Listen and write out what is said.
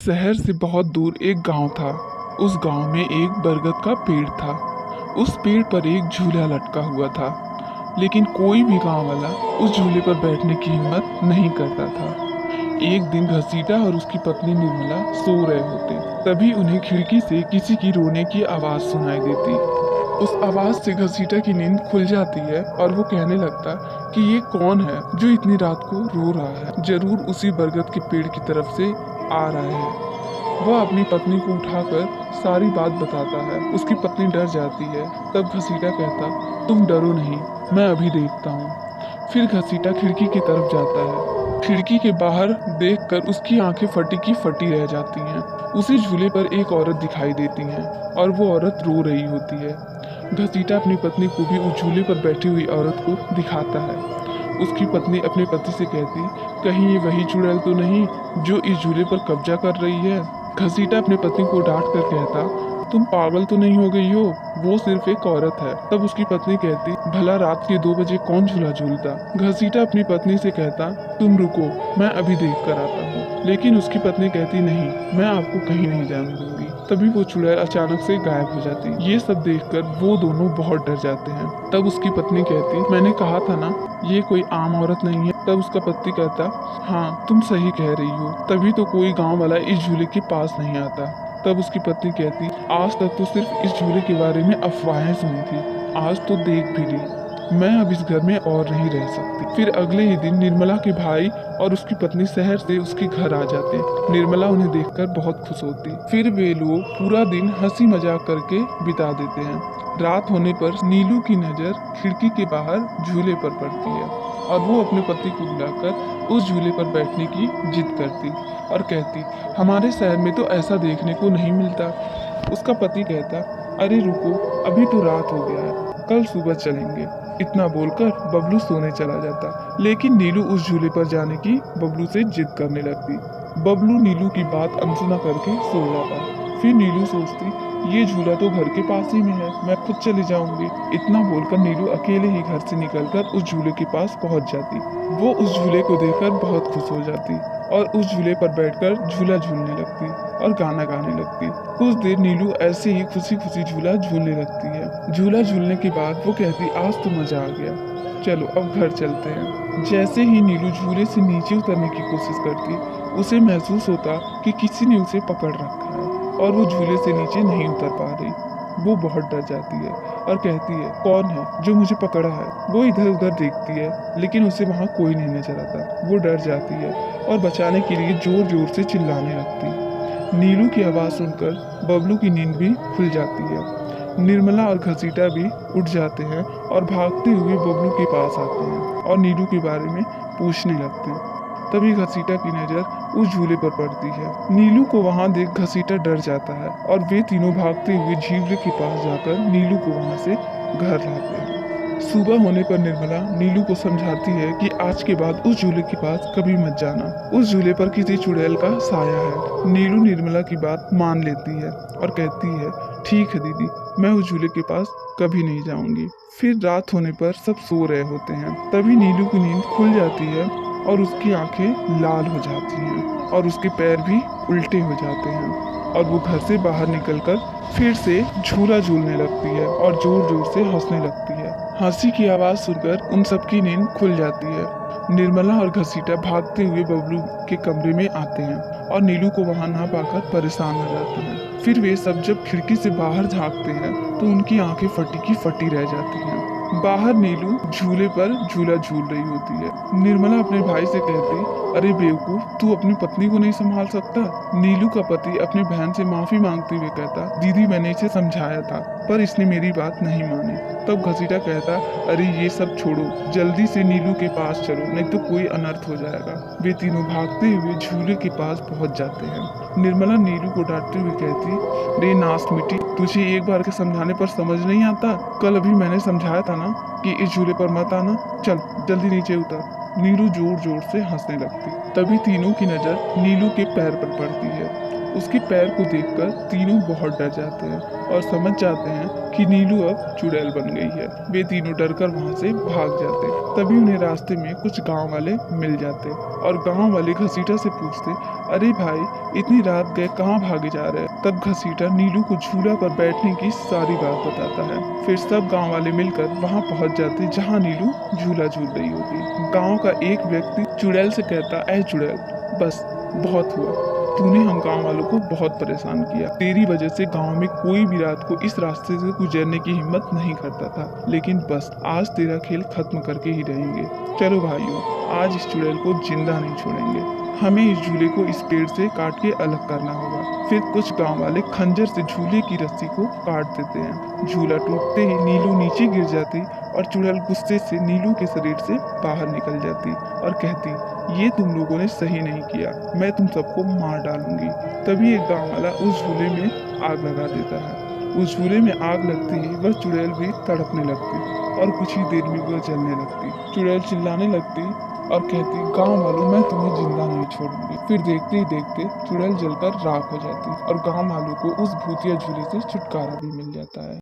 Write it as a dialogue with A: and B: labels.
A: शहर से बहुत दूर एक गांव था। उस गांव में एक बरगद का पेड़ था। उस पेड़ पर एक झूला लटका हुआ था, लेकिन कोई भी गांव वाला उस झूले पर बैठने की हिम्मत नहीं करता था। एक दिन घसीटा और उसकी पत्नी निर्मला सो रहे होते, तभी उन्हें खिड़की से किसी की रोने की आवाज सुनाई देती। उस आवाज से घसीटा की नींद खुल जाती है और वो कहने लगता कि ये कौन है जो इतनी रात को रो रहा है। जरूर उसी बरगद के पेड़ की तरफ से आ रहा है। वह अपनी पत्नी को उठाकर सारी बात बताता है। उसकी पत्नी डर जाती है। तब घसीटा कहता, तुम डरो नहीं, मैं अभी देखता हूँ। फिर घसीटा खिड़की की तरफ जाता है। खिड़की के बाहर देखकर उसकी आंखें फटी की फटी रह जाती हैं। उसी झूले पर एक औरत दिखाई देती है और वो औरत रो रही होती है। घसीटा अपनी पत्नी को भी उस झूले पर बैठी हुई औरत को दिखाता है। उसकी पत्नी अपने पति से कहती, कहीं ये वही चुड़ैल तो नहीं जो इस झूले पर कब्जा कर रही है। घसीटा अपने पति को डांट कर कहता, तुम पागल तो नहीं हो गई हो, वो सिर्फ एक औरत है। तब उसकी पत्नी कहती, भला रात के 2 बजे कौन झूला झूलता। घसीटा अपनी पत्नी से कहता, तुम रुको, मैं अभी देख कर आता हूँ। लेकिन उसकी पत्नी कहती, नहीं, मैं आपको कहीं नहीं जाने दूंगी। तभी वो चुड़ैल अचानक से गायब हो जाती। ये सब देखकर वो दोनों बहुत डर जाते हैं। तब उसकी पत्नी कहती, मैंने कहा था ना, ये कोई आम औरत नहीं है। तब उसका पति कहता, हाँ तुम सही कह रही हो, तभी तो कोई गांव वाला इस झूले के पास नहीं आता। तब उसकी पत्नी कहती, आज तक तो सिर्फ इस झूले के बारे में अफवाहें सुनी थी, आज तो देख भी ली। मैं अब इस घर में और नहीं रह सकती। फिर अगले ही दिन निर्मला के भाई और उसकी पत्नी शहर से उसके घर आ जाते। निर्मला उन्हें देखकर बहुत खुश होती। फिर वे लोग पूरा दिन हंसी मजाक करके बिता देते हैं। रात होने पर नीलू की नजर खिड़की के बाहर झूले पर पड़ती है और वो अपने पति को बुलाकर उस झूले पर बैठने की जिद करती और कहती, हमारे शहर में तो ऐसा देखने को नहीं मिलता। उसका पति कहता, अरे रुको, अभी तो रात हो गया है, कल सुबह चलेंगे। इतना बोलकर बबलू सोने चला जाता। लेकिन नीलू उस झूले पर जाने की बबलू से जिद करने लगती। बबलू नीलू की बात अनसुना करके सो जाता। फिर नीलू सोचती, ये झूला तो घर के पास ही में है, मैं खुद चली जाऊंगी। इतना बोलकर नीलू अकेले ही घर से निकलकर उस झूले के पास पहुंच जाती। वो उस झूले को देखकर बहुत खुश हो जाती और उस झूले पर बैठकर झूला झूलने लगती और गाना गाने लगती। कुछ देर नीलू ऐसे ही खुशी खुशी झूला झूलने लगती है। झूला झूलने के बाद वो कहती, आज तो मजा आ गया, चलो अब घर चलते हैं। जैसे ही नीलू झूले से नीचे उतरने की कोशिश करती, उसे महसूस होता कि किसी ने उसे पकड़ रखा है और वो झूले से नीचे नहीं उतर पा रही। वो बहुत डर जाती है और कहती है, कौन है जो मुझे पकड़ा है। वो इधर उधर देखती है, लेकिन उसे वहाँ कोई नहीं नजर आता। वो डर जाती है और बचाने के लिए जोर जोर से चिल्लाने लगती। नीलू की आवाज़ सुनकर बबलू की नींद भी खुल जाती है। निर्मला और घसीटा भी उठ जाते हैं और भागते हुए बबलू के पास आते हैं और नीलू के बारे में पूछने लगते हैं। तभी घसीटा की नज़र उस झूले पर पड़ती है। नीलू को वहां देख घसीटा डर जाता है और वे तीनों भागते हुए झील के पास जाकर नीलू को वहां से घर लाते हैं। सुबह होने पर निर्मला नीलू को समझाती है कि आज के बाद उस झूले के पास कभी मत जाना, उस झूले पर किसी चुड़ैल का साया है। नीलू निर्मला की बात मान लेती है और कहती है, ठीक है दीदी, मैं उस झूले के पास कभी नहीं जाऊंगी। फिर रात होने पर सब सो रहे होते हैं। तभी नीलू की नींद खुल जाती है और उसकी आंखें लाल हो जाती हैं और उसके पैर भी उल्टे हो जाते हैं और वो घर से बाहर निकलकर फिर से झूला झूलने लगती है और जोर जोर से हंसने लगती है। हंसी की आवाज़ सुनकर उन सबकी नींद खुल जाती है। निर्मला और घसीटा भागते हुए बबलू के कमरे में आते हैं और नीलू को वहां ना पाकर परेशान हो जाते हैं। फिर वे सब जब खिड़की से बाहर झांकते हैं तो उनकी आंखें फटी की फटी रह जाती हैं। बाहर नीलू झूले पर झूला झूल रही होती है। निर्मला अपने भाई से कहती, अरे बेवकूफ, तू अपनी पत्नी को नहीं संभाल सकता। नीलू का पति अपनी बहन से माफी मांगते हुए कहता, दीदी मैंने इसे समझाया था पर इसने मेरी बात नहीं मानी। तब घसीटा कहता, अरे ये सब छोड़ो, जल्दी से नीलू के पास चलो, नहीं तो कोई अनर्थ हो जाएगा। वे तीनों भागते हुए झूले के पास पहुंच जाते हैं। निर्मला नीलू को डांटते हुए कहती, रे नास मिट्टी, तुझे एक बार के समझाने पर समझ नहीं आता। कल अभी मैंने समझाया था ना कि इस झूले पर मत आना, चल जल्दी नीचे उतर। नीलू जोर जोर से हंसने लगती। तभी तीनों की नजर नीलू के पैर पर पड़ती है। उसके पैर को देखकर तीनों बहुत डर जाते हैं और समझ जाते हैं कि नीलू अब चुड़ैल बन गई है। वे तीनों डरकर वहां से भाग जाते। तभी उन्हें रास्ते में कुछ गांव वाले मिल जाते और गांव वाले घसीटा से पूछते, अरे भाई इतनी रात गए कहाँ भागे जा रहे हैं? तब घसीटा नीलू को झूला पर बैठने की सारी बात बताता है। फिर सब गांव वाले मिलकर वहां पहुंच जाते जहां नीलू झूला झूल रही होती। गांव का एक व्यक्ति चुड़ैल से कहता, ऐ चुड़ैल, बस बहुत हुआ, तूने हम गांव वालों को बहुत परेशान किया। तेरी वजह से गांव में कोई भी रात को इस रास्ते से गुजरने की हिम्मत नहीं करता था, लेकिन बस आज तेरा खेल खत्म करके ही रहेंगे। चलो भाइयों, आज इस चुड़ैल को जिंदा नहीं छोड़ेंगे। हमें इस झूले को इस पेड़ से काट के अलग करना होगा। फिर कुछ गांव वाले खंजर से झूले की रस्सी को काट देते हैं। झूला टूटते ही नीलू नीचे गिर जाती और चुड़ैल गुस्से से नीलू के शरीर से बाहर निकल जाती और कहती, ये तुम लोगों ने सही नहीं किया, मैं तुम सबको मार डालूंगी। तभी एक गांव वाला उस झूले में आग लगा देता है। उस झूले में आग लगते ही वह चुड़ैल भी तड़पने लगती और कुछ ही देर में वह जलने लगती। चुड़ैल चिल्लाने लगती और कहती, गांव वालों, मैं तुम्हें जिंदा नहीं छोड़ूंगी। फिर देखते ही देखते चुड़ैल जलकर राख हो जाती और गांव वालों को उस भूतिया झूले से छुटकारा भी मिल जाता है।